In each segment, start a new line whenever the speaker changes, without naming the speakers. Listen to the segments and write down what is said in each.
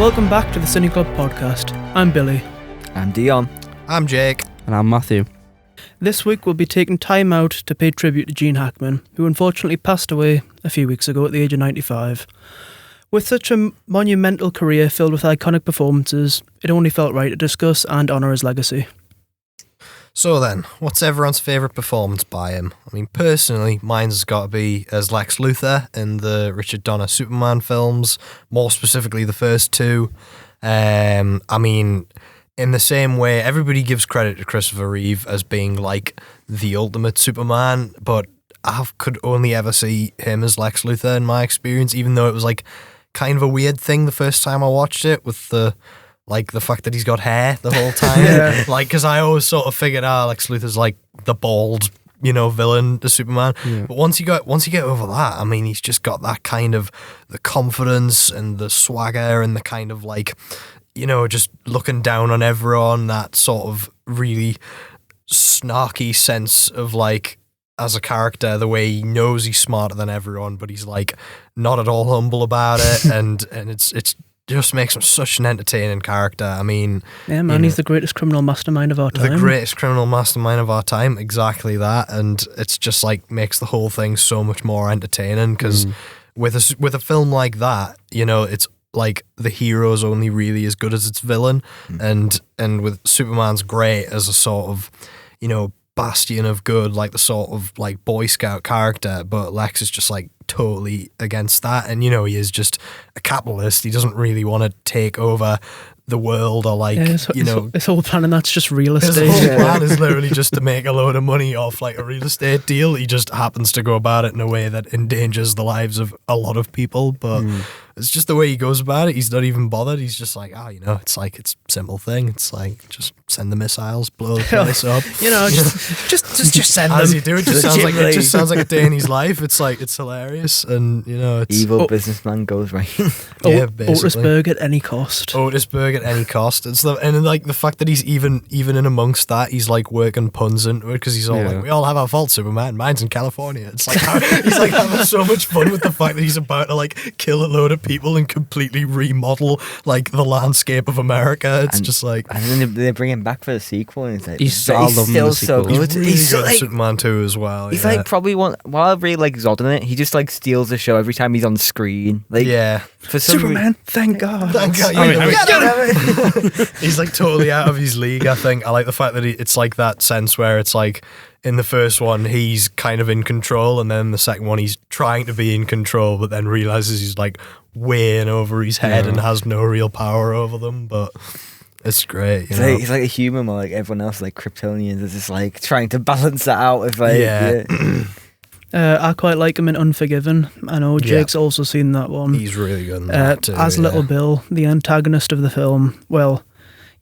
Welcome back to the CineClub podcast. I'm Billy.
I'm Dion.
I'm Jake.
And I'm Matthew.
This week we'll be taking time out to pay tribute to Gene Hackman, who unfortunately passed away a few weeks ago at the age of 95. With such a monumental career filled with iconic performances, it only felt right to discuss and honour his legacy.
So then, what's everyone's favourite performance by him? I mean, personally, mine's got to be as Lex Luthor in the Richard Donner Superman films, more specifically the first two. I mean, in the same way, everybody gives credit to Christopher Reeve as being like the ultimate Superman, but I could only ever see him as Lex Luthor in my experience, even though it was like kind of a weird thing the first time I watched it with the fact that he's got hair the whole time.
Yeah.
Like, because I always sort of figured, Lex Luthor's like the bald, villain to Superman. Yeah. But once you get over that, I mean, he's just got that kind of the confidence and the swagger and the kind of like, just looking down on everyone, that sort of really snarky sense of like, as a character, the way he knows he's smarter than everyone, but he's like not at all humble about it, and it's just makes him such an entertaining character. I mean,
yeah, man, he's the greatest criminal mastermind of our time.
The greatest criminal mastermind of our time, exactly that. And it's just like makes the whole thing so much more entertaining because with a film like that, it's like the hero's only really as good as its villain, and with Superman's great as a sort of bastion of good, like the sort of like Boy Scout character, but Lex is just like totally against that, and he is just a capitalist. He doesn't really want to take over the world or like
his whole plan, and that's just real estate.
His whole plan is literally just to make a load of money off like a real estate deal. He just happens to go about it in a way that endangers the lives of a lot of people, but it's just the way he goes about it. He's not even bothered. He's just like, it's like, it's a simple thing. It's like, just send the missiles, blow the place up.
just send them.
As you do, it just sounds like a day in his life. It's like, it's hilarious, and it's
evil businessman goes right.
Yeah, basically.
Otisburg at any cost.
Otisburg at any cost. And like the fact that he's even in amongst that, he's like working puns into it because he's all like, we all have our faults, Superman. Mine's in California. It's like he's like having so much fun with the fact that he's about to like kill a load of people and completely remodel like the landscape of America. It's just like,
and then they bring him back for the sequel, and it's like
he's still so good.
He's really good at Superman 2 as well.
He's like probably one. While I really like Zod in it, he just like steals the show every time he's on screen. Like for some
Superman, thank God.
Thank God. He's like totally out of his league. I think I like the fact that it's like that sense where it's like, in the first one, he's kind of in control, and then the second one, he's trying to be in control, but then realizes he's like way in over his head and has no real power over them. But it's great.
He's like a human, or like everyone else, like Kryptonians, is just like trying to balance that out with like.
I quite like him in Unforgiven. I know Jake's also seen that one.
He's really good in that too.
As Little Bill, the antagonist of the film. Well,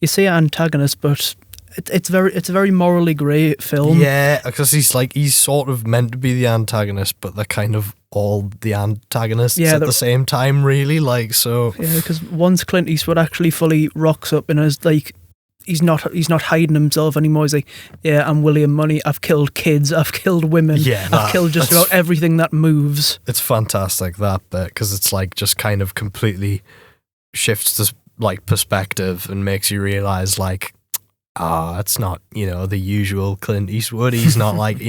you say antagonist, but it's a very morally grey film.
Yeah, because he's sort of meant to be the antagonist, but they're kind of all the antagonists at the same time, really. Like, so
yeah, because once Clint Eastwood actually fully rocks up and is like, he's not hiding himself anymore. He's like, yeah, I'm William Money. I've killed kids. I've killed women. Yeah, I've killed just about everything that moves.
It's fantastic, that bit, because it's like just kind of completely shifts this like perspective and makes you realize like, it's not, the usual Clint Eastwood. He's not like,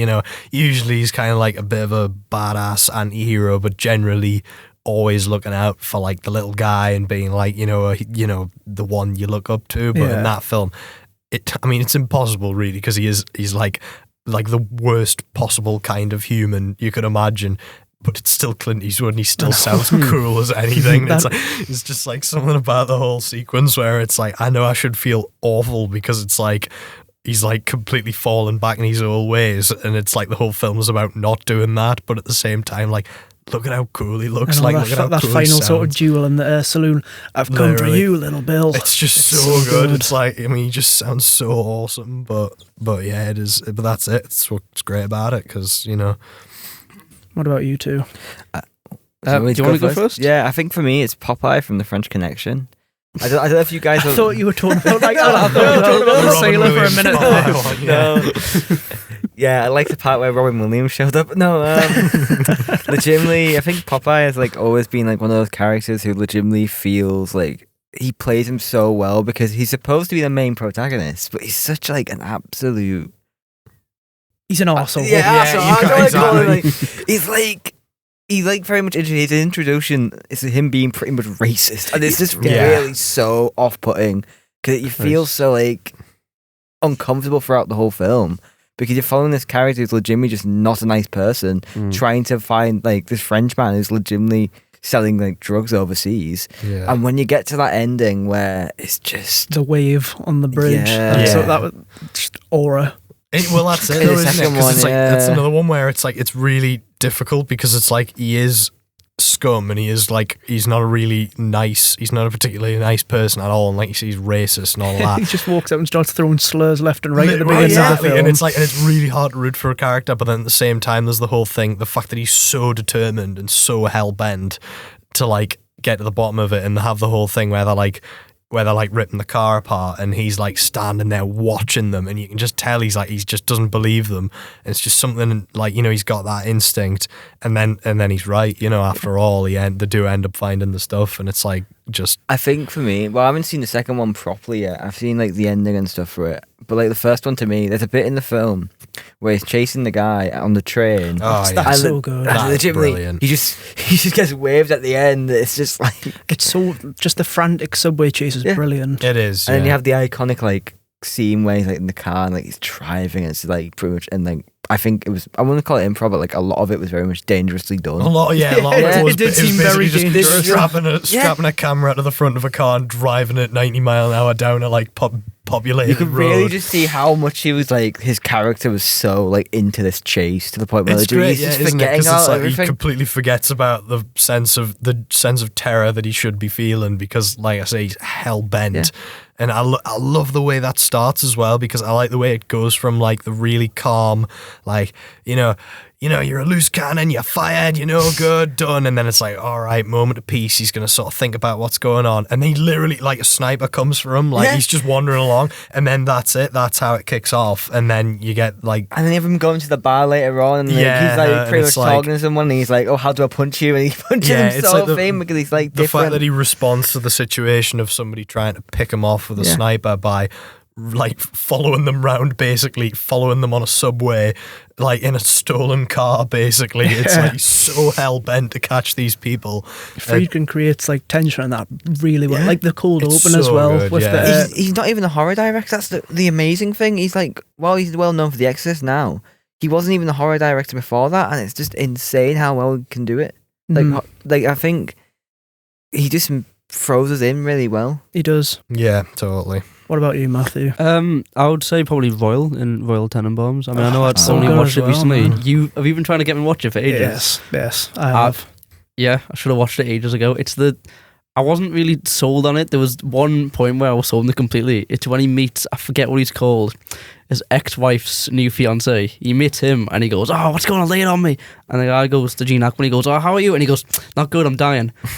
usually he's kind of like a bit of a badass anti-hero, but generally always looking out for like the little guy and being like, the one you look up to. But in that film, it's impossible really, because he's like the worst possible kind of human you could imagine. But it's still Clint Eastwood, and he still sounds cool as anything. It's just like something about the whole sequence where it's like, I know I should feel awful because it's like he's like completely fallen back in his old ways, and it's like the whole film is about not doing that. But at the same time, like, look at how cool he looks. Like, look at how
that
cool
final
he
sort of duel in the saloon. I've come for you, Little Bill.
It's just so good. It's like, he just sounds so awesome. But yeah, it is. But that's it. It's what's great about it, because
What about you two?
Do you want to go first?
Yeah, I think for me it's Popeye from The French Connection. I don't know if you guys.
I thought you were talking about the sailor for a minute.
Yeah, I like the part where Robin Williams showed up. No, legitimately, I think Popeye has like always been like one of those characters who legitimately feels like he plays him so well because he's supposed to be the main protagonist, but he's such like an absolute.
He's an arsehole.
He's like very much his introduction is him being pretty much racist, and it's just really so off-putting because you feel so like uncomfortable throughout the whole film because you're following this character who's legitimately just not a nice person, trying to find like this French man who's legitimately selling like drugs overseas, and when you get to that ending where it's just
the wave on the bridge, so that was just aura.
Well, that's it, though, isn't it? Because that's another one where it's like it's really difficult because it's like he is scum and he's not a particularly nice person at all, and like you see, he's racist and all that.
He just walks out and starts throwing slurs left and right at the beginning of the film.
And it's really hard to root for a character, but then at the same time, there's the whole thing, the fact that he's so determined and so hell bent to like get to the bottom of it, and have the whole thing where they're like ripping the car apart and he's like standing there watching them, and you can just tell he just doesn't believe them, and it's just something like, you know, he's got that instinct, and then he's right, you know, after all they do end up finding the stuff, and it's like just.
I think for me, well, I haven't seen the second one properly yet. I've seen like the ending and stuff for it, but like the first one, to me, there's a bit in the film where he's chasing the guy on the train.
That's so good.
That's brilliant.
He just gets waved at the end. It's just like
it's so just the frantic subway chase is brilliant.
It is,
and then you have the iconic like scene where he's like in the car and like he's driving, and it's like pretty much, and like I think it was, I wouldn't call it improv, but like a lot of it was very much dangerously done.
A lot of it was.
It did seem very dangerous.
Strapping a camera to the front of a car and driving at 90 mile an hour down a like populated
You could
road.
really just see how much he was like, his character was so like into this chase to the point where
it's great,
he's just forgetting
it's like
everything.
He completely forgets about the sense of terror that he should be feeling because, like I say, he's hell bent.
Yeah.
And I love the way that starts as well, because I like the way it goes from like the really calm, like, you know, you're a loose cannon, you're fired, you know, good, done. And then it's like, all right, moment of peace. He's going to sort of think about what's going on. And then he literally, like a sniper comes for him, like he's just wandering along. And then that's it. That's how it kicks off. And then you get like...
And then you have him going to the bar later on, and like, he's like pretty much talking to someone, and he's like, oh, how do I punch you? And he punches him so because he's like
the
different.
fact that he responds to the situation of somebody trying to pick him off with a sniper by... like following them round, basically following them on a subway, like in a stolen car, basically. It's like so hell-bent to catch these people.
Friedkin creates like tension and that really well, like the cold open
so
as well.
Good,
with
he's not even a horror director. That's the amazing thing. He's like, well, he's well known for The Exorcist now. He wasn't even a horror director before that, and it's just insane how well he can do it. Like I think he just throws us in really well.
He does.
Yeah, totally.
What about you, Matthew?
I would say probably Royal in Royal Tenenbaums. I mean, I know I'd only watched it recently.
Man.
Have you been trying to get me to watch it for ages?
Yes, I have.
Yeah, I should have watched it ages ago. I wasn't really sold on it. There was one point where I was sold on it completely. It's when he meets, I forget what he's called, his ex-wife's new fiance. He meets him and he goes, oh, what's going on? Lay it on me. And the guy goes to Gene Hackman. He goes, oh, how are you? And he goes, not good, I'm dying. I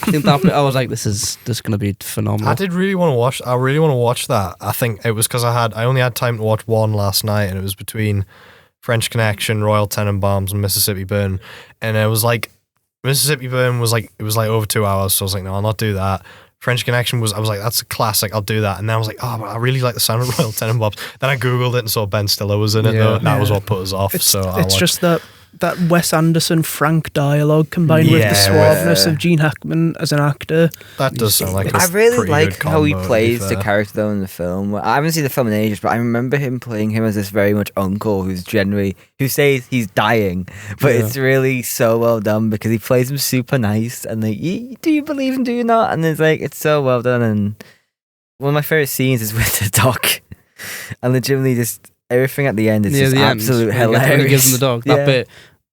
think that bit, I was like, this is going to be phenomenal.
I really want to watch that. I think it was because I only had time to watch one last night, and it was between French Connection, Royal Tenenbaums, and Mississippi Burn. And it was like, Mississippi Burn was like, it was like over 2 hours, so I was like, no, I'll not do that. French Connection I was like, that's a classic, I'll do that. And then I was like, oh, but I really like the sound of Royal Tenenbaums. Then I googled it and saw Ben Stiller was in it, though. That was what put us off.
It's just that Wes Anderson Frank dialogue combined with the suaveness of Gene Hackman as an actor.
That does sound like
I really like how he
combo,
plays the character though in the film. I haven't seen the film in ages, but I remember him playing him as this very much uncle who says he's dying, but it's really so well done because he plays him super nice and like, do you believe him, do you not? And it's like, it's so well done. And one of my favorite scenes is with the dog, and legitimately just everything at the end is just absolute hilarious.
When he gives him the dog, that bit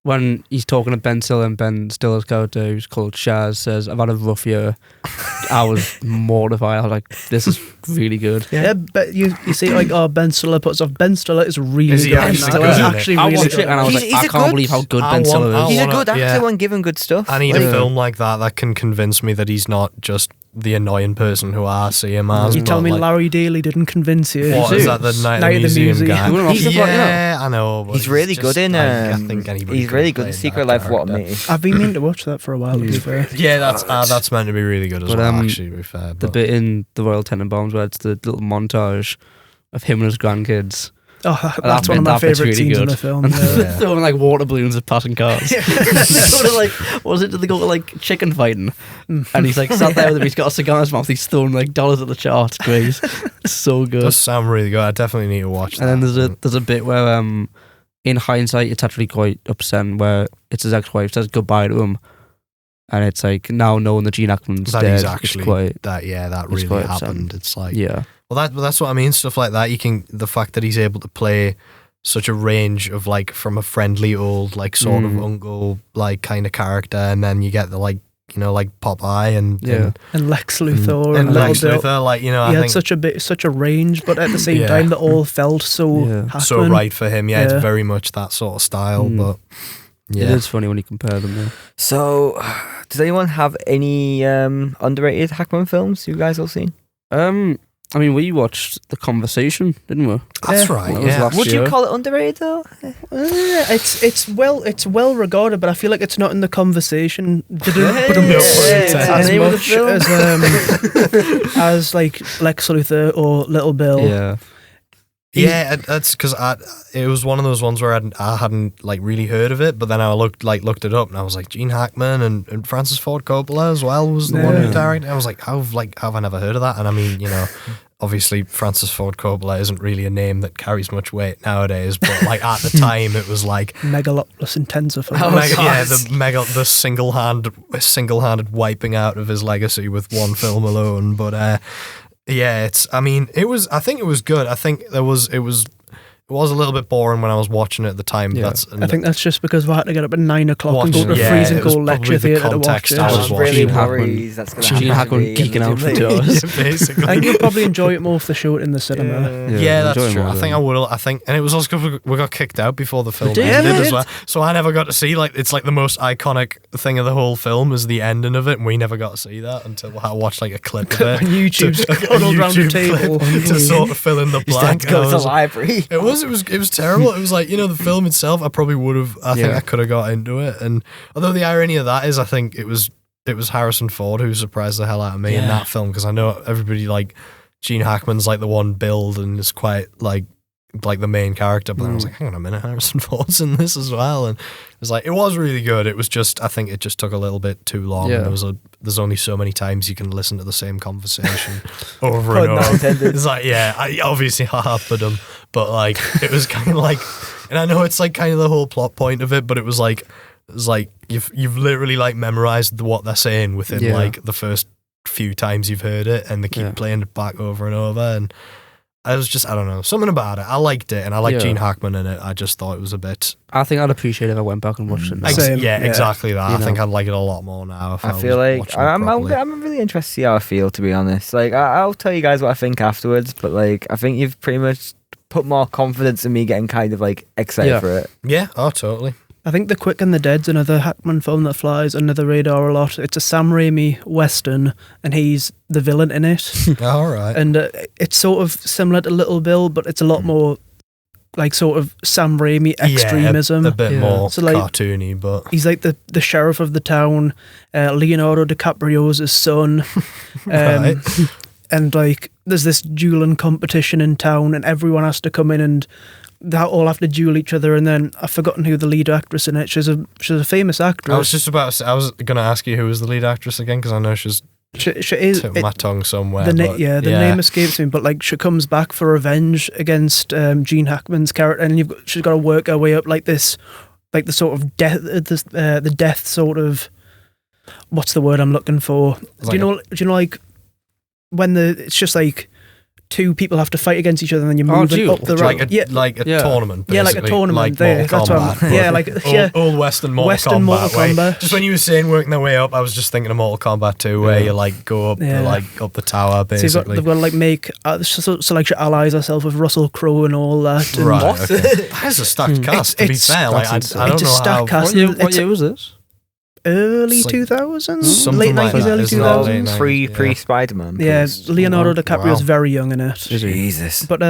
when he's talking to Ben Stiller, and Ben Stiller's character, who's called Shaz, says, I've had a rough year. I was mortified. I was like, this is really good.
Yeah, but you see, like, Ben Stiller puts off. Ben Stiller is really
good.
Actually
I
really
watched
good.
it and I was like, I can't believe how good Ben Stiller is.
He's a good actor when given good stuff.
I need a film like that can convince me that he's not just the annoying person who I see him as.
You tell
but,
me
like,
Larry Daly didn't convince you?
what is that? The Night of the Museum guy?
Doing off the plot, you know.
Yeah, I know. But
He's really
just,
good in.
I think anybody
He's
could
really
have
good in
played
Secret
that
Life of Walter
character.
Mitty.
I've been meaning to watch that for a while, to be fair.
Yeah, that's meant to be really good as
But,
well. Actually, to be fair,
The
but
bit in the Royal Tenenbaums where it's the little montage of him and his grandkids.
Oh, that's one of my favourite scenes in the film.
And
Yeah.
they're throwing like water balloons at passing cars. They go to like, what was it? Did they go to like chicken fighting? And he's like sat there with him. He's got a cigar in his mouth. He's throwing like dollars at the chart. It's great. It's so good.
does sound really good. I definitely need to watch that.
And then there's a bit where in hindsight it's actually quite upsetting where it's his ex-wife says goodbye to him, and it's like now knowing that Gene Hackman's
that
dead,
he's
it's
actually
quite
that
it's
really
quite
happened.
upsetting.
It's like
yeah.
well, that's what I mean. Stuff like that. The fact that he's able to play such a range of like from a friendly old like sort of uncle like kind of character, and then you get the like like Popeye and
And Lex Luthor
and Lex
Little Bill.
Luthor, like
He
I
had
think
such a range, but at the same
Yeah.
time, they all felt so Hackman.
so right for him. Yeah,
Yeah.
it's very much that sort of style, but
It
yeah.
is funny when you compare them. Yeah.
So, does anyone have any underrated Hackman films you guys all seen?
I mean, we watched The Conversation, didn't we?
That's
Yeah.
right.
That was
Yeah.
last
Would you
year.
call it underrated though?
It's well regarded, but I feel like it's not in the conversation.
As
As
much
much as like Lex Luthor or Little Bill.
Yeah.
Yeah, that's because it was one of those ones where I hadn't like really heard of it, but then I looked it up and I was like Gene Hackman and Francis Ford Coppola as well was the one who directed. I was like, how have I never heard of that? And I mean, obviously Francis Ford Coppola isn't really a name that carries much weight nowadays, but like at the time it was like
Megalopolis Intensify.
the single-handed wiping out of his legacy with one film alone. But yeah, I think it was good. I think it was a little bit boring when I was watching it at the time.
Yeah.
I think that's just because we had to get up at 9 o'clock and go to a
Yeah,
freezing
it was
cold
probably
lecture
the
theatre to watch
context
it.
I was
I'm
watching.
really
Gene Hackman-
worried that's going to
Gene Hackman geeking out for 2 hours.
Yeah, basically.
I think you'll probably enjoy it more if they show it in the cinema.
Yeah, that's
enjoy
true.
more
I think I will. And it was also because we got kicked out before the film
did?
ended
Yeah,
as well. So I never got to see it's like the most iconic thing of the whole film is the ending of it, and we never got to see that until I watched like a clip of it
On YouTube's
a
cuddled round the
YouTube
table.
clip to sort of fill in the
You still had
blank.
to go
And I
to the
was-
library.
It was terrible. It was like, the film itself, I probably would have, I think
Yeah.
I could have got into it. And although the irony of that is, I think it was Harrison Ford who surprised the hell out of me in that film, because I know everybody like Gene Hackman's like the one billed and is quite like the main character, but then I was like, hang on a minute, Harrison Ford's in this as well. And it was like, it was really good. It was just, I think it just took a little bit too long.
Yeah.
There's only so many times you can listen to the same conversation over
Pun
and
not
over.
intended.
It's like, yeah, I obviously harped him, but like, it was kind of like, and I know it's like kind of the whole plot point of it, but it was like you've literally like memorized what they're saying within like the first few times you've heard it, and they keep playing it back over and over. And I was just, I don't know, something about it. I liked it, and I liked Gene Hackman in it. I just thought it was a bit.
I think I'd appreciate it if I went back and watched it now.
Same.
Yeah,
Yeah.
exactly that.
You
I think
know.
I'd like it a lot more now. If I
I feel
was
like
watching it
I'm
properly.
really interested to see how I feel, to be honest. Like I'll tell you guys what I think afterwards, but like I think you've pretty much put more confidence in me getting kind of like excited for it.
Yeah, oh, totally.
I think The Quick and the Dead's another Hackman film that flies under the radar a lot. It's a Sam Raimi Western, and he's the villain in it.
All right.
And it's sort of similar to Little Bill, but it's a lot more like sort of Sam Raimi extremism.
A bit
Yeah.
more
So, like,
cartoony, but
He's like the sheriff of the town, Leonardo DiCaprio's his son.
Right.
And like there's this dueling competition in town, and everyone has to come in and they all have to duel each other. And then I've forgotten who the lead actress in it. She's a famous actress.
I was going to ask you who was the lead actress again, because I know she's
She is.
tip of my tongue somewhere.
The
but
name escapes me, but like she comes back for revenge against Gene Hackman's character, and she's got to work her way up like this, like the sort of death, the death sort of. What's the word I'm looking for?
Like
Do you know like when it's just like two people have to fight against each other, and then you're moving
duel.
up the
like
right.
a tournament.
Yeah, like a
basically,
tournament.
Like
There,
Mortal
that's what
Kombat,
I'm. Yeah,
but
like
old Western Mortal
Western
Kombat.
Mortal
where-
Kombat.
Just when you were saying working their way up, I was just thinking of Mortal Kombat 2, where you like go up, up the tower,
So
basically.
they've got to like make so like she allies herself with Russell Crowe and all that. And
Right. Okay. That is a stacked cast. To be
it's-
fair, like I
it's
don't
a
know
stacked
how.
cast.
What year was this?
early
It's like
2000s,
something
late
like
90s,
that,
early
isn't it? Late
2000s.
90s,
Pre Spider-Man.
Yeah, Leonardo DiCaprio's
wow.
very young in it.
Jesus.
But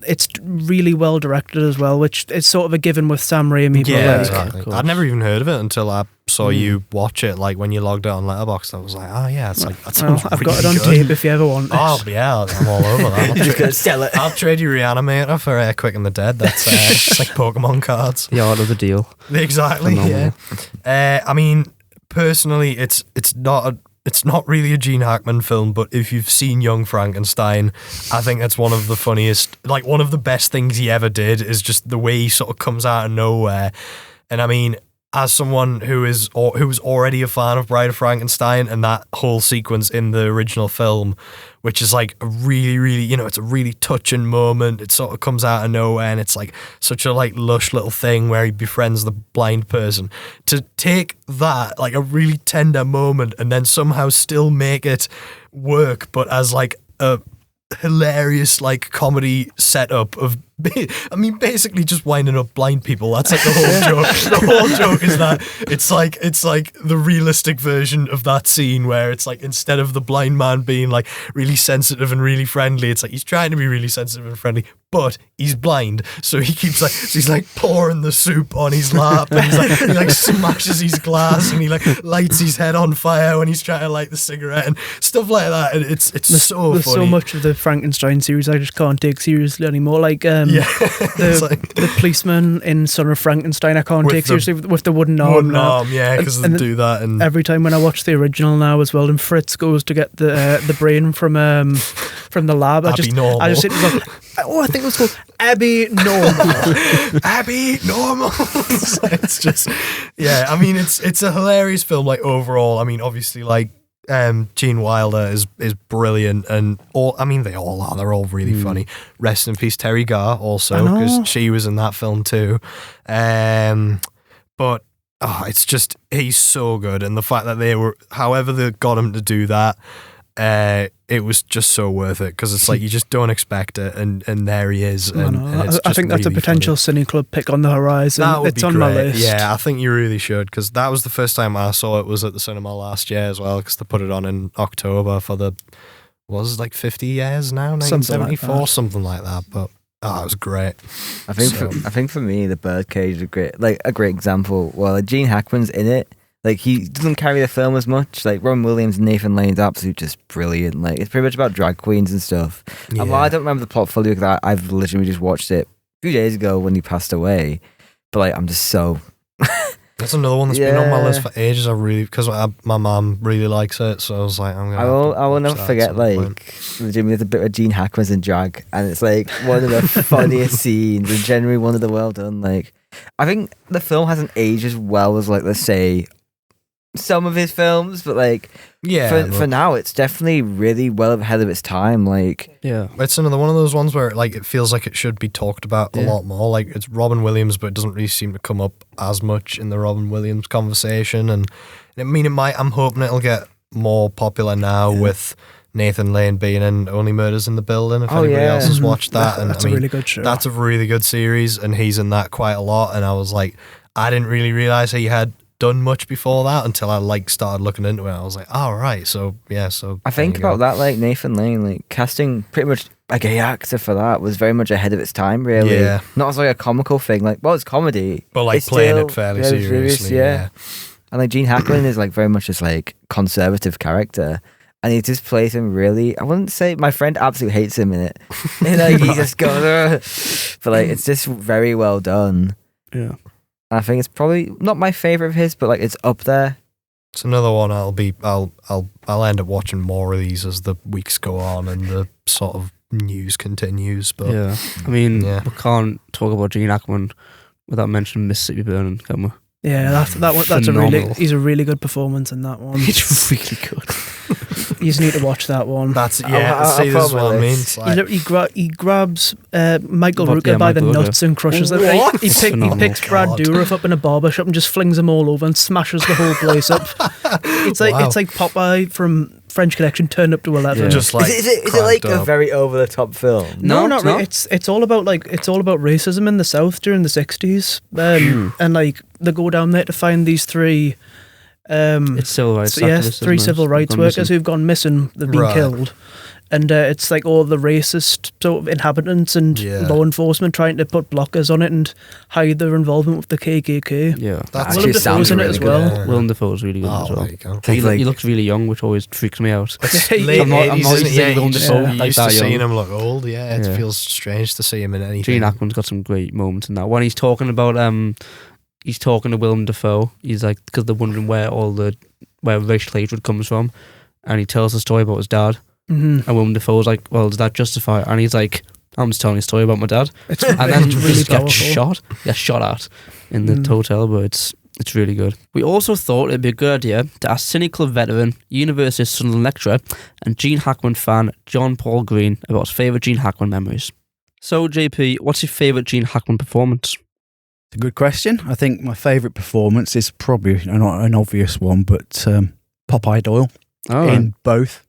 it's really well directed as well, which is sort of a given with Sam Raimi. but,
Yeah,
like,
exactly.
cool.
I'd never even heard of it until I saw you watch it. Like when you logged it on Letterboxd, I was like, oh yeah, it's like that
well,
sounds
I've
really
got it on
good.
tape if you ever want it.
Oh yeah, I'm all over that.
I'm just gonna sell it.
I'll trade you Reanimator for Quick and the Dead. That's it's like Pokemon cards.
The art of the deal.
Exactly.
Phenomenal.
Yeah. I mean, personally, it's not really a Gene Hackman film, but if you've seen Young Frankenstein, I think that's one of the funniest, like one of the best things he ever did is just the way he sort of comes out of nowhere. And I mean, as someone who was already a fan of Bride of Frankenstein and that whole sequence in the original film, which is like a really, really, it's a really touching moment. It sort of comes out of nowhere and it's like such a like lush little thing where he befriends the blind person. To take that, like a really tender moment, and then somehow still make it work, but as like a hilarious like comedy setup of basically just winding up blind people. That's like the whole joke. The whole joke is that it's like the realistic version of that scene where it's like instead of the blind man being like really sensitive and really friendly, it's like he's trying to be really sensitive and friendly, but he's blind, so he keeps like he's like pouring the soup on his lap and he like smashes his glass and he like lights his head on fire when he's trying to light the cigarette and stuff like that. And it's so
There's
funny.
so much of the Frankenstein series I just can't take seriously anymore. Like
It's like-
the policeman in Son of Frankenstein I can't
With
take
the
seriously with the wooden arm.
Wooden
now.
arm, yeah, because they
And
do that and
Every time when I watch the original now as well, and Fritz goes to get the brain from the lab, I just sit and go, oh, I think it was called Abby Normal.
Abby normal. It's just, yeah. I mean, it's a hilarious film. Like overall, I mean, obviously, like Gene Wilder is brilliant, and all. I mean, they all are. They're all really funny. Rest in peace, Terry Garr, also,
I know.
because she was in that film too. But it's just he's so good, and the fact that however they got him to do that. It was just so worth it because it's like you just don't expect it, and there he is. And it's
I
just
think that's
really
a potential CineClub pick on the horizon.
That would
it's
be
on
great.
my list.
Yeah, I think you really should because that was the first time I saw it was at the cinema last year as well because they put it on in October for the like 50 years now, 1974, something like that. But it was great.
I think for me, The Birdcage is a great example. Well, like Gene Hackman's in it. Like, he doesn't carry the film as much. Like, Robin Williams and Nathan Lane's absolutely just brilliant. Like, it's pretty much about drag queens and stuff.
Yeah.
And while I don't remember the plot fully because I've literally just watched it a few days ago when he passed away. But, like, I'm just so...
That's another one that's been on my list for ages. Because my mum really likes it, so I was like, I'm gonna.
I will never forget, like, there's a bit of Gene Hackman's in drag, and it's like one of the funniest scenes, and generally one of the well done. Like, I think the film hasn't aged as well as, like, let's say, some of his films, but like for now it's definitely really well ahead of its time. Like,
Yeah.
it's another one of those ones where like it feels like it should be talked about a lot more. Like, it's Robin Williams, but it doesn't really seem to come up as much in the Robin Williams conversation. And I mean, I'm hoping it'll get more popular now with Nathan Lane being in Only Murders in the Building. If anybody else has watched that, and
That's a really good show.
That's a really good series, and he's in that quite a lot. And I was like, I didn't really realize he had done much before that until I like started looking into it. I was like, oh, right, so
I think about that, like Nathan Lane, like casting pretty much a gay actor for that was very much ahead of its time, really.
Yeah.
Not as like a comical thing, like, well, it's comedy,
but like
it's
playing
still
it fairly
very
seriously.
yeah. And like Gene Hackman is like very much this like conservative character, and he just plays him really. I wouldn't say my friend absolutely hates him in it. Like, he just goes, "Ugh." But like it's just very well done.
Yeah.
I think it's probably not my favorite of his, but like it's up there.
It's another one I'll end up watching more of these as the weeks go on and the sort of news continues. But
Yeah. I mean,
Yeah.
we can't talk about Gene Hackman without mentioning Mississippi Burning, can we?
Yeah, that one. That's
Phenomenal.
he's a really good performance in that one.
It's really good.
You just need to watch that one.
that's
I'll
see, this is
put
what I
my
mean.
list.
It's like,
He grabs Michael
But,
Rooker
yeah,
by the
Michael Rooker.
nuts and crushes them.
What?
He
Phenomenal.
picks Brad
God.
Dourif up in a barber shop and just flings them all over and smashes the whole place up. It's like
Wow.
it's like Popeye from French Connection turned up to 11.
Yeah.
just like
Is it like
cranked
a
up.
very over the top film?
No, not
it's
really.
not.
It's all about racism in the South during the 60s, and like they go down there to find these three
It's civil rights.
So, yes,
activists,
3
isn't it?
civil rights
Gone
workers
missing.
who've gone missing. They've been
Right.
killed. And it's like all the racist sort of inhabitants and
Yeah.
law enforcement trying to put blockers on it and hide their involvement with the KKK.
Yeah.
That's
Willem Dafoe's in it as well.
Yeah.
Willem Dafoe's really good
Oh,
as well.
there you go.
Think
He
like
looks really young, which always freaks me out.
It's
Yeah,
late
I'm not
80s,
used
isn't
to
it?
seeing
Yeah,
Willem
you just-
Dafoe
you
like
used
that
to seeing
young.
him look old. Yeah, it
Yeah.
feels strange to see him in anything.
Gene Hackman's got some great moments in that. When he's talking about he's talking to Willem Dafoe. He's like, because they're wondering where racial hatred comes from, and he tells a story about his dad.
Mm-hmm.
And Willem Dafoe's like, well, does that justify it? And he's like, I'm just telling a story about my dad.
It's
And then
really
he gets
powerful.
shot at in the
Mm.
hotel, but it's really good. We also thought it'd be a good idea to ask CineClub veteran, University of Sunderland lecturer, and Gene Hackman fan John Paul Green about his favourite Gene Hackman memories. So, JP, what's your favourite Gene Hackman performance?
It's a good question. I think my favourite performance is probably not an obvious one, but Popeye Doyle
Oh,
in both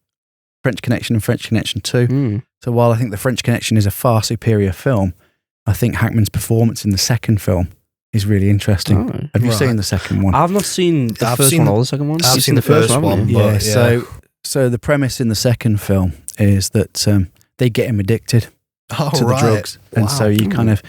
French Connection and French Connection 2.
mm.
So while I think the French Connection is a far superior film, I think Hackman's performance in the second film is really interesting.
Alright.
Have you
Right.
seen the second one?
I've not seen the
I've
first
seen-
one or the second one.
I've
You've
seen the first
haven't
one,
you?
but-
Yeah,
yeah.
so the premise in the second film is that they get him addicted
Oh,
to
right.
the drugs, and
Wow.
so you kind of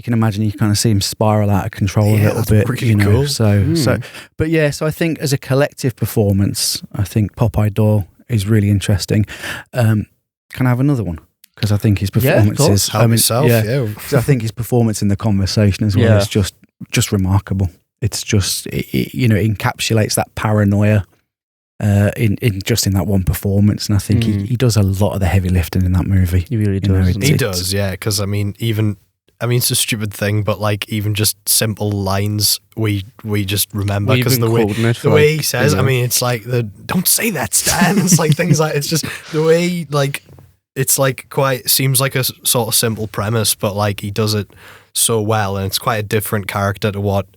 can imagine you kind of see him spiral out of control
Yeah,
a little
that's
bit,
pretty
you know.
cool.
So, but yeah, so I think as a collective performance, I think Popeye Doyle is really interesting. Can I have another one? Because I think his
Yeah, of
performances.
Help yourself, yeah.
'cause I think his performance in the conversation as well
Yeah.
is just remarkable. It's just it encapsulates that paranoia in that one performance, and I think he does a lot of the heavy lifting in that movie.
He really
You know,
does.
it's-
He
it's-
does, yeah. Because it's a stupid thing, but like even just simple lines we just remember
We've
because
been quoting it for
the way
like
he says.
a
I
year.
mean, it's like don't say that, Stan. It's like things like it's just the way like it's like quite seems like a sort of simple premise, but like he does it so well, and it's quite a different character to what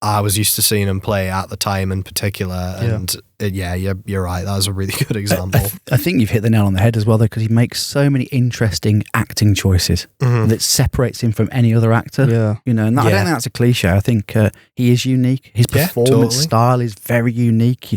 I was used to seeing him play at the time in particular. And you're right. That was a really good example.
I think you've hit the nail on the head as well, though, because he makes so many interesting acting choices
Mhm.
that separates him from any other actor.
Yeah.
You know, and I don't
Yeah.
think that's a cliche. I think he is unique. His
Yeah,
performance
totally.
style is very unique.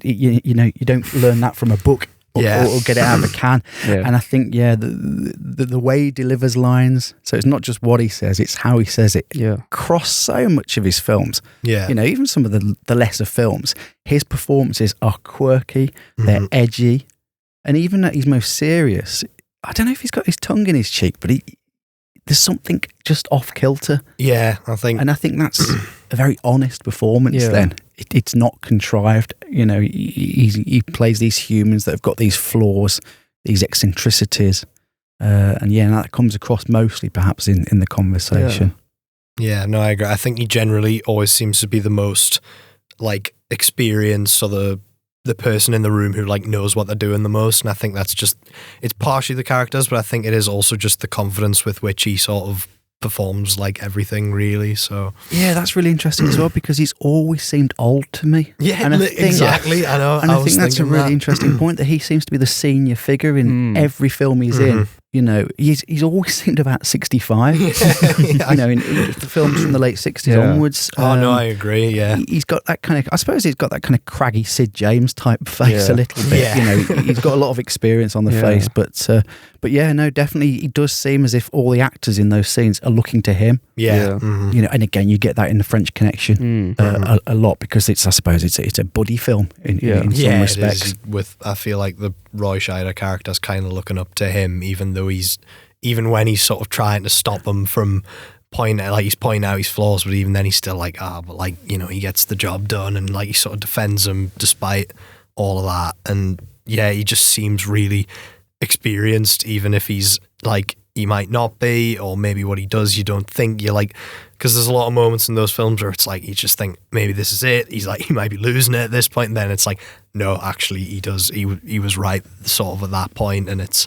You don't learn that from a book or,
Yeah.
or get it out of a can.
Yeah.
And I think, the way he delivers lines, so it's not just what he says, it's how he says it.
Yeah.
Across so much of his films,
Yeah.
you know, even some of the lesser films, his performances are quirky, they're
Mhm.
edgy, and even at his most serious, I don't know if he's got his tongue in his cheek, but there's something just off kilter,
Yeah, I think.
and I think that's a very honest performance.
Yeah.
Then it's not contrived. You know, he plays these humans that have got these flaws, these eccentricities, and that comes across mostly perhaps in the conversation.
Yeah, no, I agree. I think he generally always seems to be the most like experienced, or the person in the room who like knows what they're doing the most. And I think that's just it's partially the characters, but I think it is also just the confidence with which he sort of performs like everything, really. So
Yeah, that's really interesting as well, because he's always seemed old to me.
yeah,
And I think-
exactly. I know.
And I,
was
think that's a
thinking
really
that.
interesting point, that he seems to be the senior figure in
Mm.
every film he's in. You know, he's always seemed about 65.
Yeah.
You know, in the films from the late 60s
Yeah.
onwards.
Oh no, I agree. Yeah,
He's got that kind of, I suppose he's got that kind of craggy Sid James type face
Yeah.
a little bit.
Yeah.
You know, he's got a lot of experience on the
Yeah.
face, but yeah, no, definitely he does seem as if all the actors in those scenes are looking to him.
yeah.
Yeah.
Mhm.
You know, and again, you get that in the French Connection a lot, because I suppose it's a buddy film in some
Yeah,
respects.
it is. With I feel like the Roy Scheider character's kind of looking up to him, even when he's sort of trying to stop him from he's pointing out his flaws, but even then he's still like, but like, you know, he gets the job done, and like he sort of defends him despite all of that. And yeah, he just seems really experienced, even if he's like, he might not be, or maybe what he does you don't think. You're like, because there's a lot of moments in those films where it's like you just think maybe this is it. He's like, he might be losing it at this point, and then it's like, no, actually he does. He was right sort of at that point. And it's,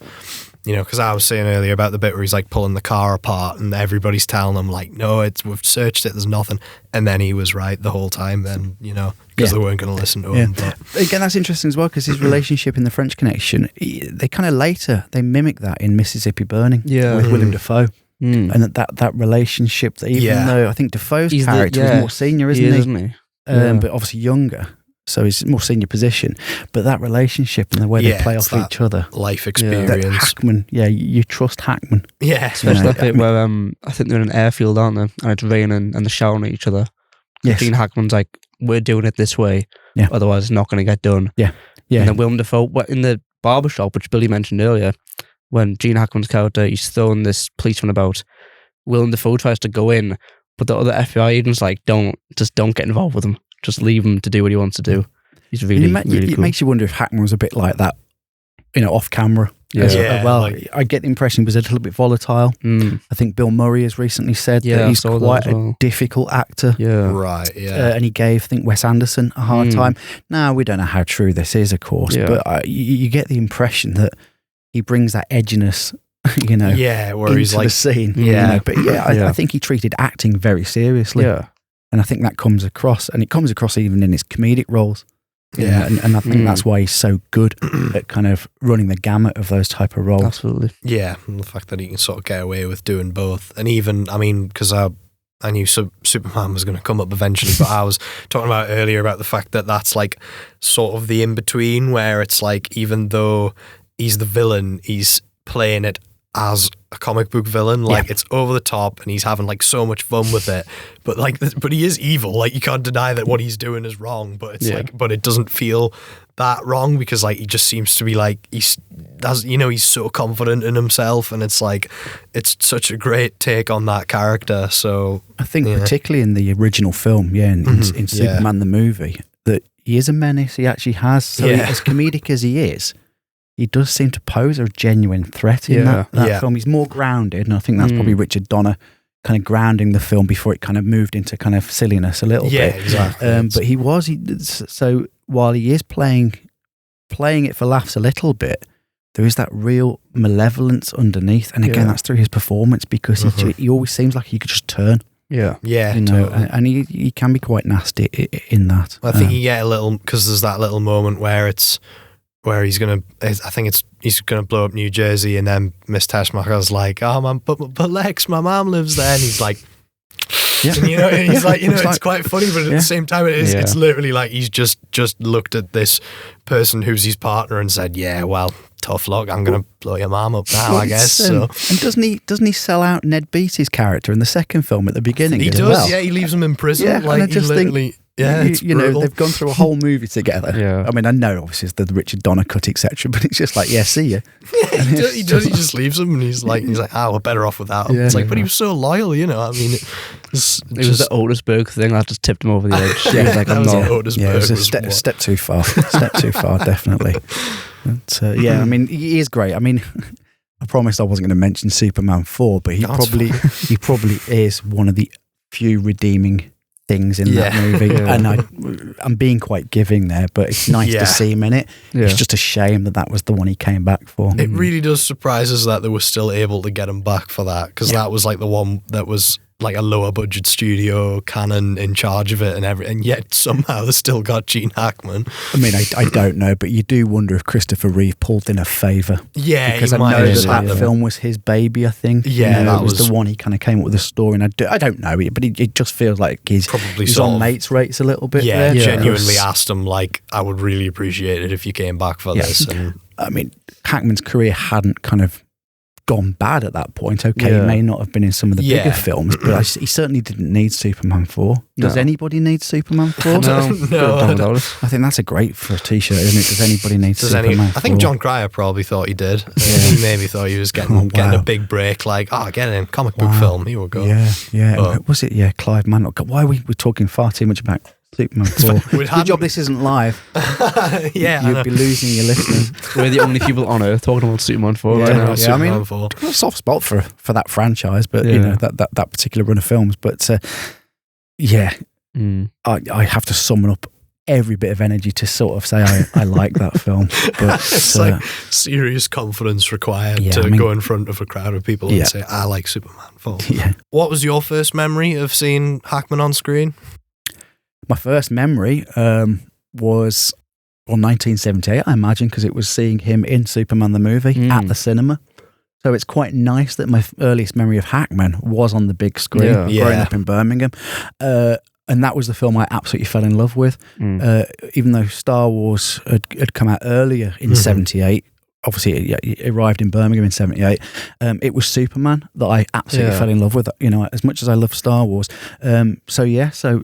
you know, because I was saying earlier about the bit where he's like pulling the car apart, and everybody's telling him like, no, we've searched it, there's nothing, and then he was right the whole time. And you know, because they weren't going to listen to him. But
Again, that's interesting as well, because his relationship in the French Connection, they kind of later they mimic that in Mississippi Burning
Yeah.
with Willem Dafoe,
Mm.
and that relationship. That even
Yeah.
though I think Dafoe's
He's the-
character
yeah.
is more senior,
He
isn't he?
is, isn't he? Yeah.
But obviously younger. so he's a more senior position. But that relationship and the way they play off each other,
life experience.
Hackman, you trust Hackman.
Yeah,
especially that bit where I think they're in an airfield, aren't they? And it's raining and they're shouting at each other.
Yes.
Gene Hackman's like, "We're doing it this way, otherwise it's not going to get done."
Yeah.
And then Willem Dafoe, in the barbershop, which Billy mentioned earlier, when Gene Hackman's character, he's throwing this policeman about, Willem Dafoe tries to go in, but the other FBI agent's like, don't get involved with him. Just leave him to do what he wants to do. He's really cool.
It makes you wonder if Hackman was a bit like that, off camera. Well, I get the impression he was a little bit volatile. I think Bill Murray has recently said that he's quite a difficult actor.
Right,
and he gave, I think, Wes Anderson a hard time. Now, we don't know how true this is, of course, but you get the impression that he brings that edginess,
where he's like
the scene. But I think he treated acting very seriously. And I think that comes across, and it comes across even in his comedic roles. And I think that's why he's so good at kind of running the gamut of those type of roles.
Absolutely.
Yeah, and the fact that he can sort of get away with doing both. And even, I mean, because I knew Superman was going to come up eventually, but I was talking about earlier about the fact that that's like sort of the in-between, where it's like, even though he's the villain, he's playing it as a comic book villain. Like, it's over the top and he's having like so much fun with it, but he is evil. Like, you can't deny that what he's doing is wrong, but it's but it doesn't feel that wrong, because like he just seems to be like, he's so confident in himself, and it's like, it's such a great take on that character. So
I think particularly in the original film, in Superman the movie, that he is a menace. He actually has, as comedic as he is, he does seem to pose a genuine threat in that film. He's more grounded, and I think that's probably Richard Donner kind of grounding the film before it kind of moved into kind of silliness a little bit.
Yeah, exactly.
But so while he is playing it for laughs a little bit, there is that real malevolence underneath, and again, that's through his performance, because he always seems like he could just turn.
Totally.
And he can be quite nasty in that.
I think you get a little, because there's that little moment where he's gonna blow up New Jersey, and then Miss Teschmacher's like, "Oh man, but Lex, my mom lives there," and he's like, and, and he's like, it's quite funny, but at the same time, it's literally like he's just looked at this person who's his partner and said, "Yeah, well, tough luck. I'm gonna blow your mom up now, I guess." So,
and doesn't he sell out Ned Beatty's character in the second film at the beginning?
He
as
does.
well?
Yeah, he leaves him in prison.
Yeah,
like,
and I just think.
Yeah,
they've gone through a whole movie together. I mean, I know obviously it's the Richard Donner cut, etc., but it's just like, see you.
Yeah, he does. He just leaves him, and he's like, we're better off without him. It's like, but he was so loyal, I mean, it was
the Otisburg thing that just tipped him over the edge. He was like,
I'm not. Otisburg
it was a step too far. Step too far, definitely. But, I mean, he is great. I mean, I promised I wasn't going to mention Superman 4, but he probably is one of the few redeeming things in that movie, and I'm being quite giving there, but it's nice to see him in it. It's just a shame that was the one he came back for.
It really does surprise us that they were still able to get him back for that, because that was like the one that was like a lower budget studio, Canon in charge of it, and yet somehow they still got Gene Hackman.
I mean, I don't know, but you do wonder if Christopher Reeve pulled in a favour.
Yeah,
because I know that film was his baby. I think.
Yeah,
that was the one he kind of came up with a story, and I don't know, but it just feels like he's on mates rates a little bit.
Yeah, genuinely asked him, like, I would really appreciate it if you came back for this. And
I mean, Hackman's career hadn't kind of gone bad at that point. Okay, he may not have been in some of the bigger films, but he certainly didn't need Superman 4. Does anybody need Superman 4?
No.
I think that's great for a t-shirt, isn't it? Does anybody need Superman 4?
I think John Cryer probably thought he did. He maybe thought he was getting a big break, like, get in comic book film, here we go.
But, was it? Clive Mantle. Why are we talking far too much about Superman 4? Good job this isn't live. You'd be losing your listeners.
We're the only people on earth talking about Superman 4 right now.
I mean, a soft spot for that franchise, but that particular run of films. But I have to summon up every bit of energy to sort of say I like that film. But
it's like serious confidence required to go in front of a crowd of people and say, I like Superman 4. What was your first memory of seeing Hackman on screen?
My first memory was 1978, I imagine, because it was seeing him in Superman the movie at the cinema. So it's quite nice that my earliest memory of Hackman was on the big screen, growing up in Birmingham. And that was the film I absolutely fell in love with. Even though Star Wars had come out earlier in 78, obviously it arrived in Birmingham in 78, it was Superman that I absolutely fell in love with, as much as I love Star Wars. So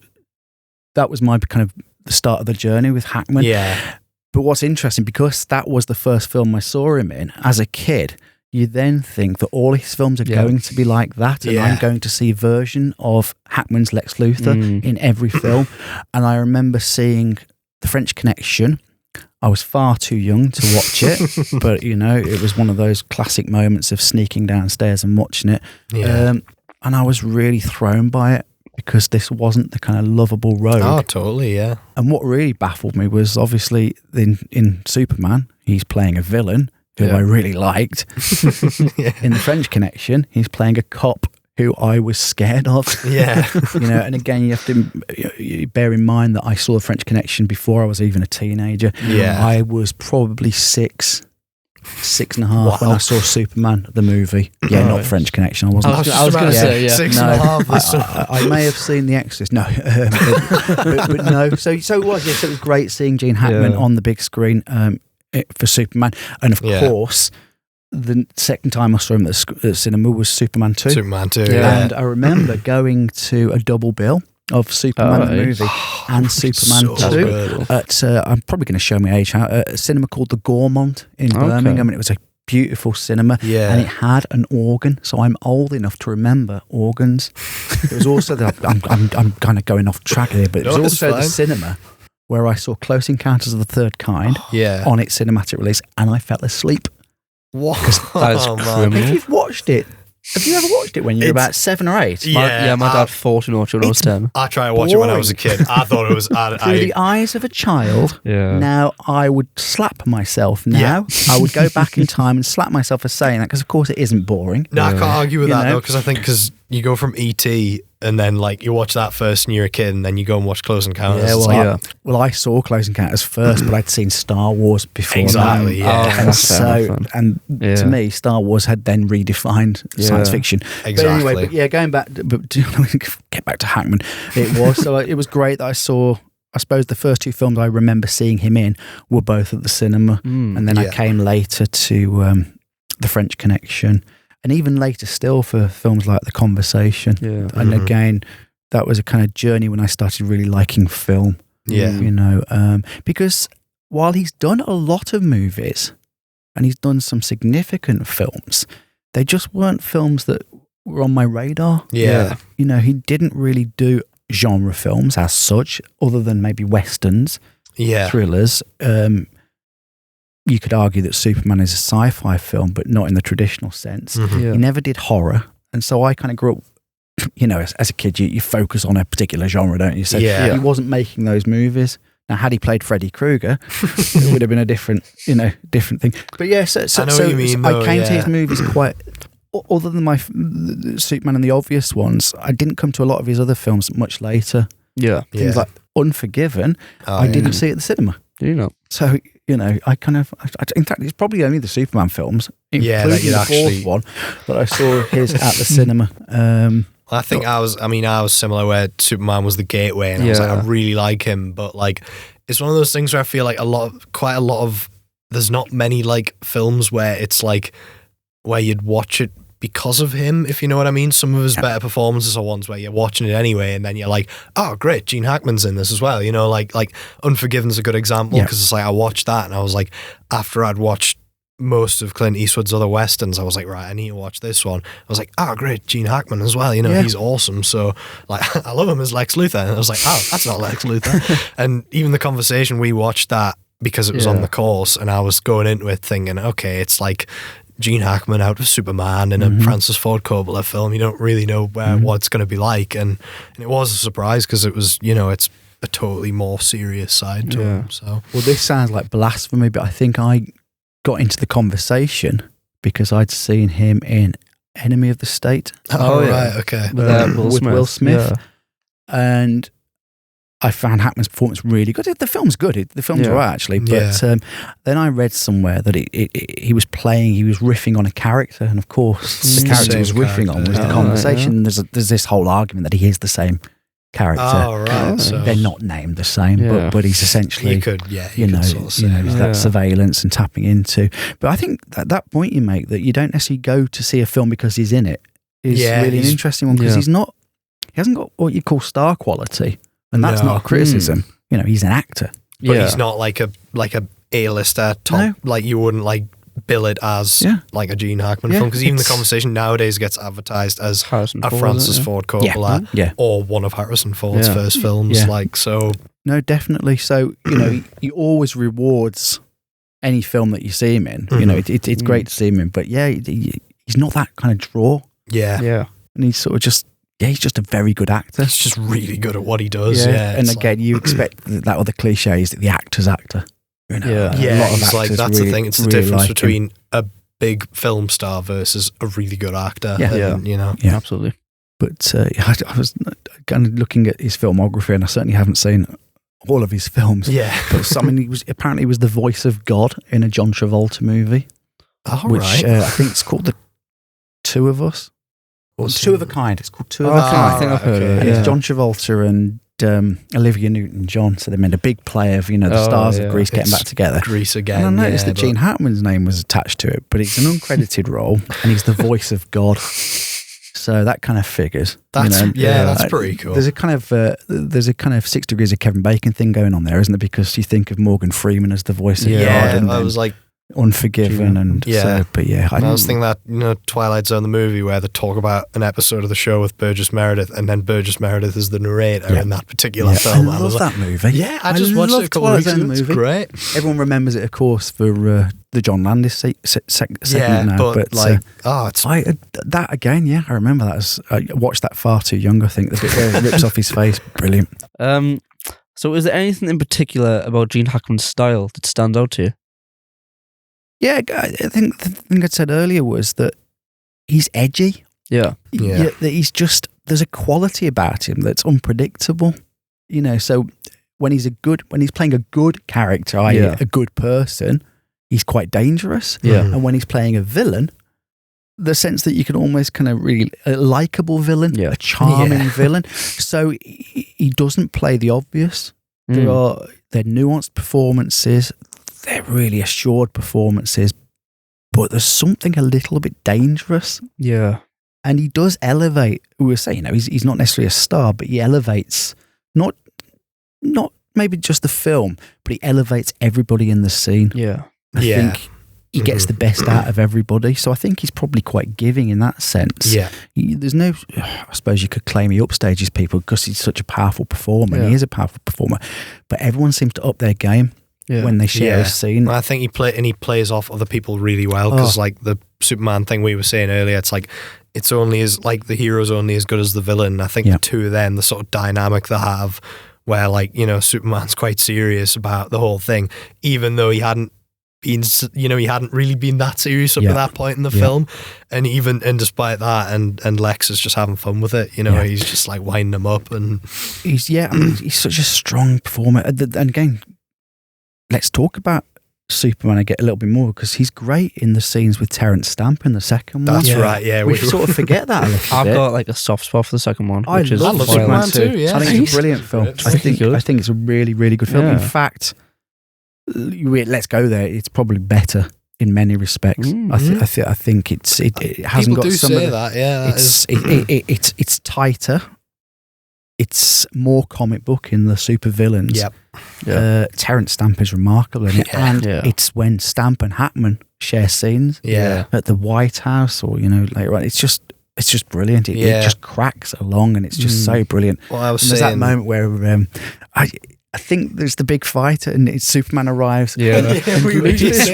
that was my kind of the start of the journey with Hackman.
Yeah.
But what's interesting, because that was the first film I saw him in as a kid, you then think that all his films are going to be like that, and I'm going to see a version of Hackman's Lex Luthor in every film. And I remember seeing The French Connection. I was far too young to watch it, but it was one of those classic moments of sneaking downstairs and watching it. Yeah. And I was really thrown by it, because this wasn't the kind of lovable rogue.
Oh, totally, yeah.
And what really baffled me was, obviously in Superman, he's playing a villain who I really liked. In The French Connection, he's playing a cop who I was scared of.
Yeah.
And again, you have to bear in mind that I saw The French Connection before I was even a teenager.
Yeah.
I was probably 6 and a half when I saw Superman, the movie. Yeah, not French Connection. I wasn't.
I was going to say,
6 and a half.
I may have seen The Exorcist. No, but no. So it was. Yes, it was great seeing Gene Hackman on the big screen for Superman, and of course, the second time I saw him at the cinema was Superman 2.
Superman 2.
And I remember going to a double bill of Superman the movie and Superman 2 at I'm probably going to show my age, a cinema called the Gaumont in Birmingham, and it was a beautiful cinema, and it had an organ, so I'm old enough to remember organs. It was also I'm kind of going off track here, but it was also the cinema where I saw Close Encounters of the Third Kind on its cinematic release, and I fell asleep.
What?
That is criminal.
If you've watched it, have you ever watched it when you were about 7 or 8?
My dad fought in watch when I was 10.
I tried to watch it when I was a kid. I thought it was...
Through the eyes of a child, now I would slap myself now. I would go back in time and slap myself for saying that, because of course it isn't boring.
No, I can't argue with that though, because I think you go from E.T. and then you watch that first and you're a kid, and then you go and watch Close Encounters.
Yeah, well, I saw Close Encounters first, but I'd seen Star Wars before.
Exactly,
to me, Star Wars had then redefined science fiction.
Exactly.
But anyway, going back, but get back to Hackman. It was great that I saw. I suppose the first 2 films I remember seeing him in were both at the cinema, and then I came later to The French Connection. And even later still for films like The Conversation. Yeah. And again, that was a kind of journey when I started really liking film. Yeah. Because while he's done a lot of movies and he's done some significant films, they just weren't films that were on my radar.
Yeah.
He didn't really do genre films as such, other than maybe westerns, thrillers. You could argue that Superman is a sci-fi film, but not in the traditional sense. He never did horror. And so I kind of grew up, as a kid, you focus on a particular genre, don't you? So he wasn't making those movies. Now, had he played Freddy Krueger, it would have been a different thing. But yeah, I came to his movies quite... Other than my Superman and the obvious ones, I didn't come to a lot of his other films much later. Yeah. Things like Unforgiven, I didn't see at the cinema.
Do you know?
So... I in fact, it's probably only the Superman films, including the fourth one, that I saw his at the cinema.
I think I was similar, where Superman was the gateway, and I was like, I really like him, but it's one of those things where I feel like quite a lot of, there's not many films where it's where you'd watch it because of him, if you know what I mean. Some of his better performances are ones where you're watching it anyway, and then you're like, oh great, Gene Hackman's in this as well, like Unforgiven's a good example, because it's I watched that and I was like, after I'd watched most of Clint Eastwood's other westerns, I was like, right, I need to watch this one. I was like, oh great, Gene Hackman as well, he's awesome. So I love him as Lex Luthor, and I was like, oh, that's not Lex Luthor. And even The Conversation, we watched that because it was on the course, and I was going into it thinking, okay, it's Gene Hackman out of Superman in a Francis Ford Coppola film. You don't really know what it's going to be like, and it was a surprise, because it was, it's a totally more serious side to him. So,
well, this sounds like blasphemy, but I think I got into The Conversation because I'd seen him in Enemy of the State.
Right, okay.
With Will Smith, and I found Hackman's performance really good. The film's good. The film's all right, actually. But then I read somewhere that he was riffing on a character, and of course, the character he was riffing on was The Conversation. There's this whole argument that he is the same character.
Oh, right. So
They're not named the same,
Yeah.
but he's essentially,
you could sort of say that.
that surveillance and tapping into. But I think that point you make, that you don't necessarily go to see a film because he's in it, is really an interesting one, because he hasn't got what you call star quality, and that's not a criticism. He's an actor,
But he's not like a A-lister top. Like you wouldn't like bill it as like a Gene Hackman film, because even the conversation nowadays gets advertised as
Harrison
a
Ford,
Francis Ford Coppola or one of Harrison Ford's first films.
Yeah.
Like, so
No, definitely. So, he always rewards any film that you see him in. It's great to see him in, but he's not that kind of draw.
yeah,
And he's sort of just, he's just a very good actor.
he's just really good at what he does. Yeah,
And again, you expect that other cliche is that the actor's actor. A lot of
he's like,
actors
that's
really,
the thing. It's the
really
difference
like
between
him.
a big film star versus a really good actor.
Yeah.
And,
Yeah.
Absolutely.
But I was kind of looking at his filmography, and I certainly haven't seen all of his films.
Yeah.
But he was the voice of God in a John Travolta movie, which I think it's called The Two of Us. Or Two of a Kind. It's called Two of a Kind.
I think I've heard of it.
And it's John Travolta and Olivia Newton-John. So they made a big play of the stars of Greece getting back together.
Grease again.
And I noticed that Gene Hackman's name was attached to it, but it's an uncredited role, and he's the voice of God. So that kind of figures.
That's pretty cool.
There's a kind of 6 Degrees of Kevin Bacon thing going on there, isn't there? Because you think of Morgan Freeman as the voice of God, and
I was like,
Unforgiven, and I
was thinking that Twilight Zone the movie, where they talk about an episode of the show with Burgess Meredith, and then Burgess Meredith is the narrator in that particular film.
I love that movie.
Yeah, I just watched it a couple of weeks ago. It's great.
Everyone remembers it, of course, for the John Landis segment now. But that again, I remember that. I watched that far too young. I think the bit where it rips off his face, brilliant.
So, is there anything in particular about Gene Hackman's style that stands out to you?
Yeah, I think the thing I said earlier was that he's edgy.
Yeah.
That he's just, there's a quality about him that's unpredictable. So when he's playing a good character, i.e. a good person, he's quite dangerous.
Yeah.
And when he's playing a villain, the sense that you can almost kind of really, a likable villain, a charming villain. So he doesn't play the obvious. They're nuanced performances. They're really assured performances, but there's something a little bit dangerous.
Yeah.
And he does elevate. We were saying, he's not necessarily a star, but he elevates not maybe just the film, but he elevates everybody in the scene.
Yeah.
I think he gets the best out of everybody. So I think he's probably quite giving in that sense.
Yeah.
There's no, I suppose you could claim he upstages people because he's such a powerful performer. And he is a powerful performer, but everyone seems to up their game. When they share a scene.
I think he plays off other people really well, because like the Superman thing we were saying earlier, it's like it's only as like the hero's only as good as the villain. I think the two of them, the sort of dynamic they have, where Superman's quite serious about the whole thing, even though he hadn't been, he hadn't really been that serious up to that point in the film, and despite that, and Lex is just having fun with it. He's just like winding him up, and
he's he's such a strong performer, and again. Let's talk about Superman and get a little bit more, because he's great in the scenes with Terrence Stamp in the second one.
That's right, yeah.
We sort of forget that a little
I've
bit.
got like a soft spot for the second one.
I love Superman too.
Yeah.
I think it's a brilliant film. I think it's a really, really good film.
Yeah.
In fact, let's go there. It's probably better in many respects. I think it hasn't
People
got
do
some
say
of
that. Yeah,
it's tighter. It's more comic book in the super villains.
Yep.
Terrence Stamp is remarkable in it, and it's when Stamp and Hackman share scenes at the White House, or later on. It's just brilliant. It just cracks along, and it's just so brilliant.
Well, I was
there's
saying
that moment where I think there's the big fight, and Superman arrives.
we
Luther's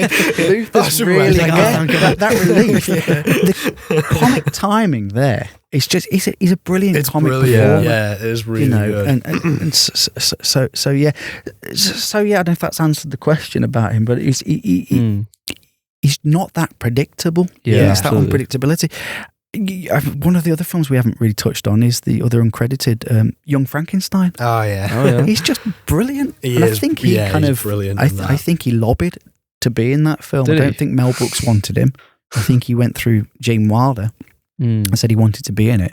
really that relief. The comic timing there. It's just he's a brilliant comic performer.
Yeah, it is really good.
And so yeah. So yeah, I don't know if that's answered the question about him, but he's not that predictable.
Yeah,
it's that unpredictability. One of the other films we haven't really touched on is the other uncredited Young Frankenstein.
Oh yeah.
He's just brilliant.
I
think he kind of
brilliant.
I think he lobbied to be in that film. I don't think Mel Brooks wanted him. I think he went through Gene Wilder and said he wanted to be in it,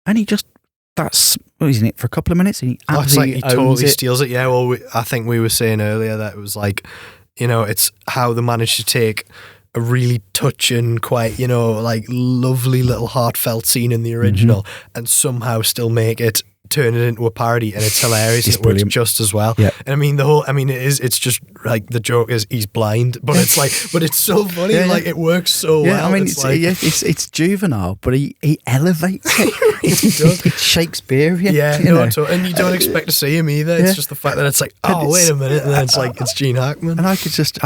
and he just he's in it for a couple of minutes and he
Oh, it's like
absolutely
he totally
owns it.
steals it. Yeah, well, I think we were saying earlier that it was like, you know, it's how they managed to take a really touching, quite, you know, like lovely little heartfelt scene in the original and somehow still make it, turn it into a parody, and it's hilarious.
It's
and it works
brilliant.
just as well.
Yeah.
And I mean, it's just like the joke is he's blind, but it's like, but it's so funny.
Yeah, yeah.
Like it works so
Yeah,
well.
I mean,
it's like,
it's juvenile, but he elevates it. It's Shakespearean.
yeah,
you know.
and you don't expect to see him either.
Yeah.
It's just the fact that it's like,
And
oh, wait a minute, and then it's like, it's Gene Hackman.
And I could just,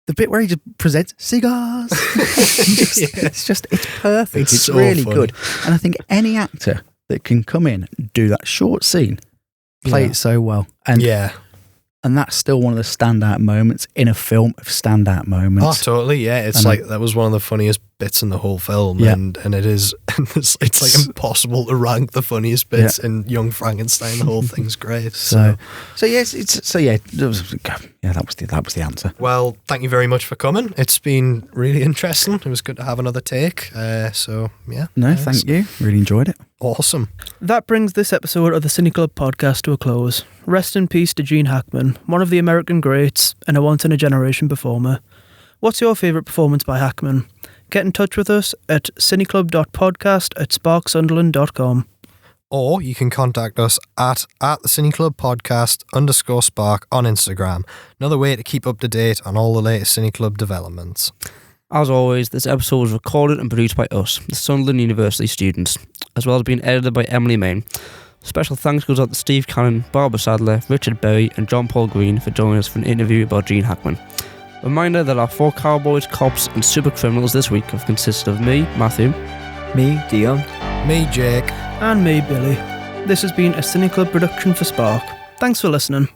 the bit where he just presents cigars, it's perfect.
It's
It's
so
really
funny.
good. And I think any actor that can come in, do that short scene, play
Yeah.
it so well. And
Yeah.
and that's still one of the standout moments in a film of standout
Oh,
moments.
totally. Yeah, it's
And
like that was one of the funniest bits in the whole film,
Yeah.
and it is. It's like impossible to rank the funniest bits in Young Frankenstein. The whole thing's great.
So yes, that was the answer.
Well, thank you very much for coming. It's been really interesting. It was good to have another take. So yeah,
No,
thanks.
thank you. Really enjoyed it.
Awesome.
That brings this episode of the CineClub podcast to a close. Rest in peace to Gene Hackman, one of the American greats and a once-in-a-generation performer. What's your favourite performance by Hackman? Get in touch with us at cineclub.podcast@sparksunderland.com.
Or you can contact us at the CineClub Podcast _Spark on Instagram. Another way to keep up to date on all the latest CineClub developments.
As always, this episode was recorded and produced by us, the Sunderland University students, as well as being edited by Emily Main. Special thanks goes out to Steve Cannon, Barbara Sadler, Richard Berry and John Paul Green for joining us for an interview about Gene Hackman. Reminder that our 4 cowboys, cops and super criminals this week have consisted of me, Matthew,
Me, Dion.
Me, Jake.
And me, Billy. This has been a CineClub production for Spark. Thanks for listening.